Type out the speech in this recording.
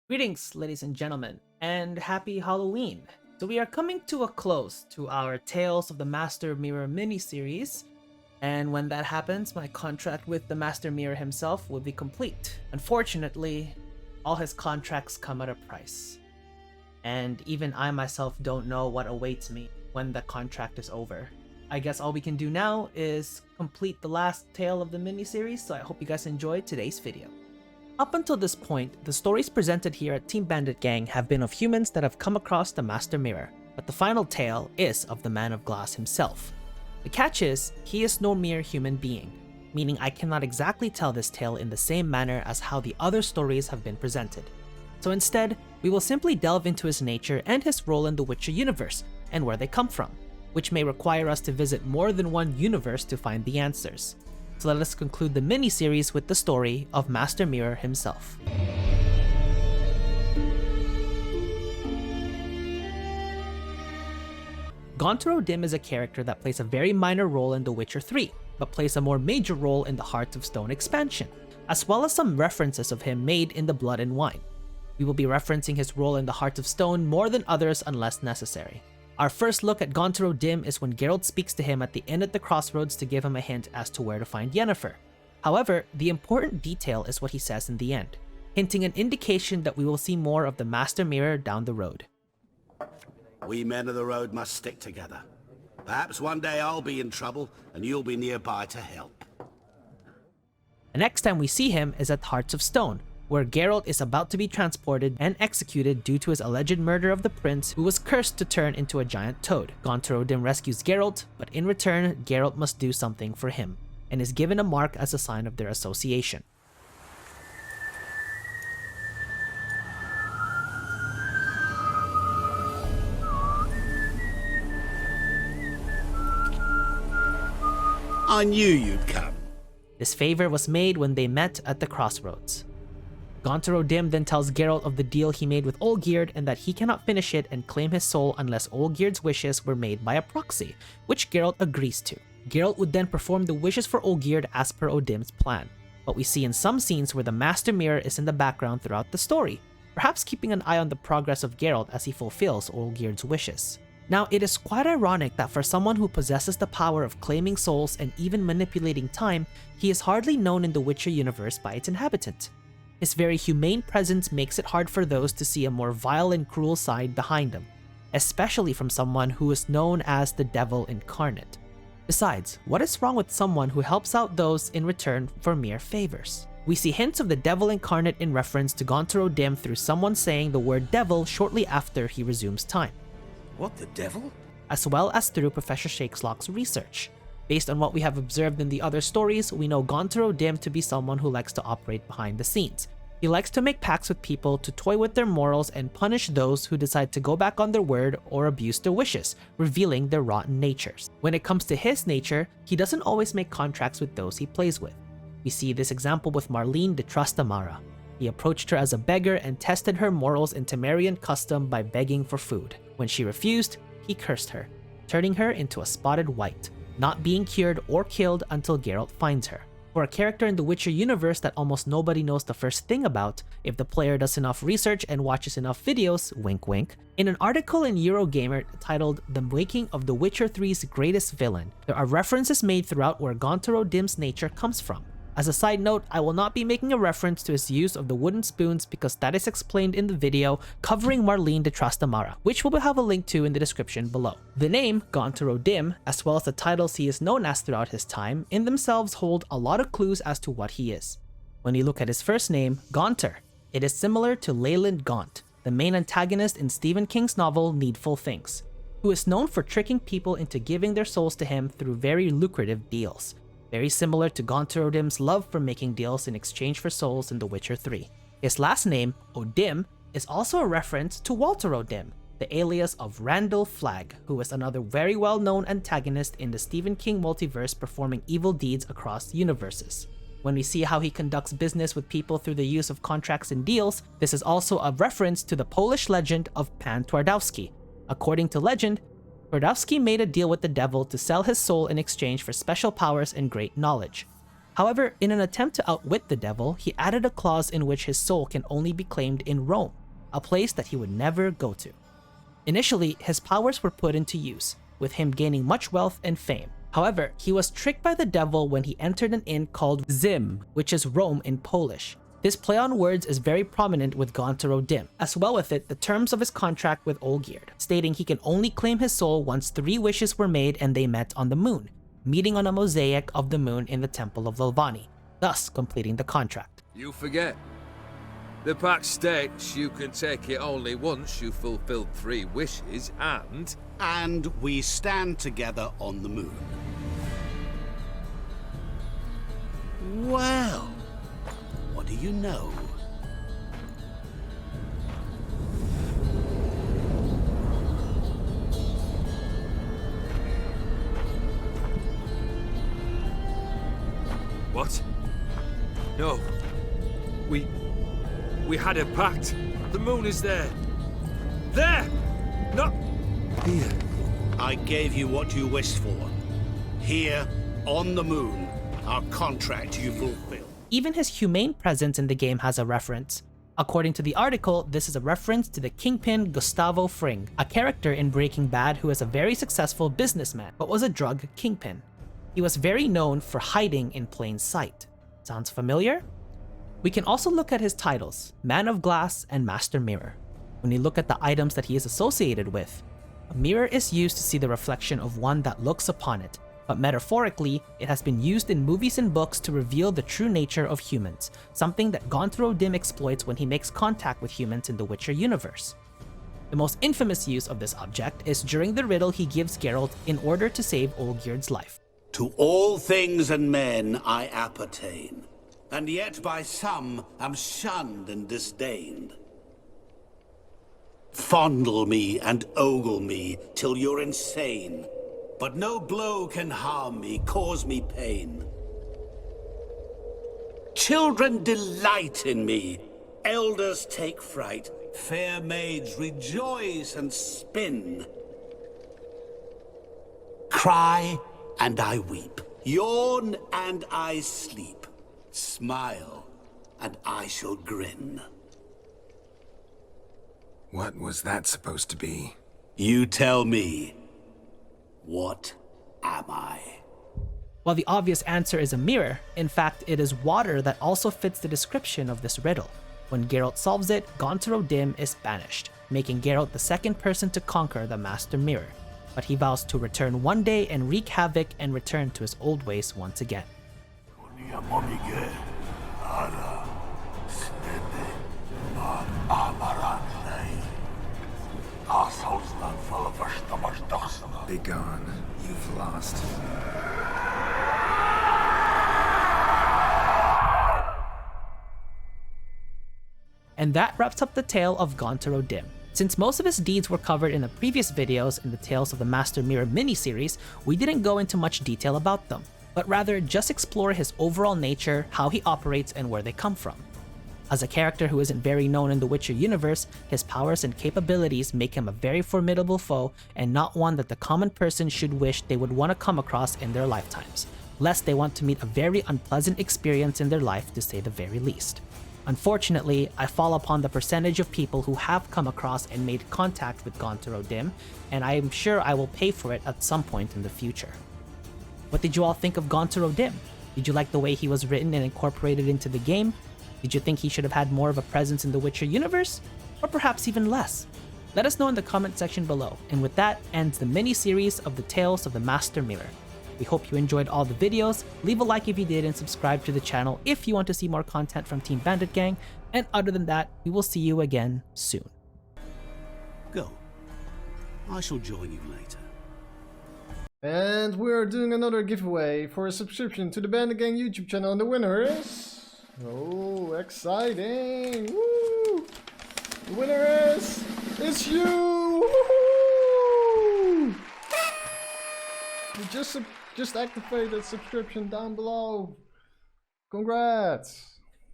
Greetings, ladies and gentlemen, and happy Halloween! So we are coming to a close to our Tales of the Master Mirror mini-series, and when that happens, my contract with the Master Mirror himself will be complete. Unfortunately, all his contracts come at a price, and even I myself don't know what awaits me when the contract is over. I guess all we can do now is complete the last tale of the mini-series, so I hope you guys enjoyed today's video. Up until this point, the stories presented here at Team Bandit Gang have been of humans that have come across the Master Mirror, but the final tale is of the Man of Glass himself. The catch is, he is no mere human being, meaning I cannot exactly tell this tale in the same manner as how the other stories have been presented. So instead, we will simply delve into his nature and his role in the Witcher universe, and where they come from, which may require us to visit more than one universe to find the answers. So let us conclude the mini-series with the story of Master Mirror himself. Gontaro Dim is a character that plays a very minor role in The Witcher 3, but plays a more major role in the Hearts of Stone expansion, as well as some references of him made in the Blood and Wine. We will be referencing his role in the Hearts of Stone more than others unless necessary. Our first look at Gontaro Dim is when Geralt speaks to him at the inn at the crossroads to give him a hint as to where to find Yennefer. However, the important detail is what he says in the end, hinting an indication that we will see more of the Master Mirror down the road. We men of the road must stick together. Perhaps one day I'll be in trouble and you'll be nearby to help. The next time we see him is at Hearts of Stone, where Geralt is about to be transported and executed due to his alleged murder of the prince who was cursed to turn into a giant toad. Gontaro Dim rescues Geralt, but in return, Geralt must do something for him, and is given a mark as a sign of their association. I knew you'd come. This favor was made when they met at the crossroads. Gontaro Dim then tells Geralt of the deal he made with Olgierd and that he cannot finish it and claim his soul unless Olgierd's wishes were made by a proxy, which Geralt agrees to. Geralt would then perform the wishes for Olgierd as per Odim's plan, but we see in some scenes where the Master Mirror is in the background throughout the story, perhaps keeping an eye on the progress of Geralt as he fulfills Olgierd's wishes. Now, it is quite ironic that for someone who possesses the power of claiming souls and even manipulating time, he is hardly known in the Witcher universe by its inhabitant. His very humane presence makes it hard for those to see a more vile and cruel side behind him, especially from someone who is known as the Devil Incarnate. Besides, what is wrong with someone who helps out those in return for mere favors? We see hints of the Devil Incarnate in reference to Gontaro Dim through someone saying the word devil shortly after he resumes time. What, the devil? As well as through Professor Shakeslock's research. Based on what we have observed in the other stories, we know Gontaro Dim to be someone who likes to operate behind the scenes. He likes to make pacts with people to toy with their morals and punish those who decide to go back on their word or abuse their wishes, revealing their rotten natures. When it comes to his nature, he doesn't always make contracts with those he plays with. We see this example with Marlene de Trastamara. He approached her as a beggar and tested her morals in Temerian custom by begging for food. When she refused, he cursed her, turning her into a spotted wight, not being cured or killed until Geralt finds her. For a character in the Witcher universe that almost nobody knows the first thing about, if the player does enough research and watches enough videos, wink wink, in an article in Eurogamer titled The Making of The Witcher 3's Greatest Villain, there are references made throughout where Gontaro Dim's nature comes from. As a side note, I will not be making a reference to his use of the wooden spoons because that is explained in the video covering Marlene de Trastamara, which we will have a link to in the description below. The name, Gontaro Dim, as well as the titles he is known as throughout his time, in themselves hold a lot of clues as to what he is. When you look at his first name, Gaunter, it is similar to Leyland Gaunt, the main antagonist in Stephen King's novel Needful Things, who is known for tricking people into giving their souls to him through very lucrative deals. Very similar to Gontaro Dim's love for making deals in exchange for souls in The Witcher 3. His last name, Odim, is also a reference to Walter Odim, the alias of Randall Flagg, who is another very well-known antagonist in the Stephen King multiverse performing evil deeds across universes. When we see how he conducts business with people through the use of contracts and deals, this is also a reference to the Polish legend of Pan Twardowski. According to legend, Twardowski made a deal with the devil to sell his soul in exchange for special powers and great knowledge. However, in an attempt to outwit the devil, he added a clause in which his soul can only be claimed in Rome, a place that he would never go to. Initially, his powers were put into use, with him gaining much wealth and fame. However, he was tricked by the devil when he entered an inn called Zim, which is Rome in Polish. This play on words is very prominent with Gontaro Dim, as well with it the terms of his contract with Olgierd, stating he can only claim his soul once 3 wishes were made and they met on the moon, meeting on a mosaic of the moon in the Temple of Lolvani, thus completing the contract. You forget. The pact states you can take it only once you've fulfilled 3 wishes and... And we stand together on the moon. Well, what do you know? What? No. We had a pact. The moon is there. There! Not here. I gave you what you wished for. Here, on the moon, our contract you fulfill. Even his humane presence in the game has a reference. According to the article, this is a reference to the Kingpin Gustavo Fring, a character in Breaking Bad who is a very successful businessman, but was a drug kingpin. He was very known for hiding in plain sight. Sounds familiar? We can also look at his titles, Man of Glass and Master Mirror. When you look at the items that he is associated with, a mirror is used to see the reflection of one that looks upon it, but metaphorically, it has been used in movies and books to reveal the true nature of humans, something that Gontaro Dim exploits when he makes contact with humans in the Witcher universe. The most infamous use of this object is during the riddle he gives Geralt in order to save Olgierd's life. To all things and men I appertain, and yet by some am shunned and disdained. Fondle me and ogle me till you're insane, but no blow can harm me, cause me pain. Children delight in me, elders take fright, fair maids rejoice and spin. Cry and I weep, yawn and I sleep, smile and I shall grin. What was that supposed to be? You tell me. What am I? While the obvious answer is a mirror, in fact it is water that also fits the description of this riddle. When Geralt solves it, Gontaro Dim is banished, making Geralt the second person to conquer the Master Mirror. But he vows to return one day and wreak havoc and return to his old ways once again. Be gone. You've lost. And that wraps up the tale of Gontaro Dim. Since most of his deeds were covered in the previous videos in the Tales of the Master Mirror miniseries, we didn't go into much detail about them, but rather just explore his overall nature, how he operates, and where they come from. As a character who isn't very known in the Witcher universe, his powers and capabilities make him a very formidable foe and not one that the common person should wish they would want to come across in their lifetimes, lest they want to meet a very unpleasant experience in their life to say the very least. Unfortunately, I fall upon the percentage of people who have come across and made contact with Gontaro Dim, and I am sure I will pay for it at some point in the future. What did you all think of Gontaro Dim? Did you like the way he was written and incorporated into the game? Did you think he should have had more of a presence in the Witcher universe? Or perhaps even less? Let us know in the comment section below, and with that ends the mini-series of the Tales of the Master Mirror. We hope you enjoyed all the videos, leave a like if you did and subscribe to the channel if you want to see more content from Team Bandit Gang, and other than that, we will see you again soon. Go. I shall join you later. And we're doing another giveaway for a subscription to the Bandit Gang YouTube channel, and the winner is... Oh, exciting! Woo! The winner is... It's you! Woohoo! You just activate that subscription down below. Congrats!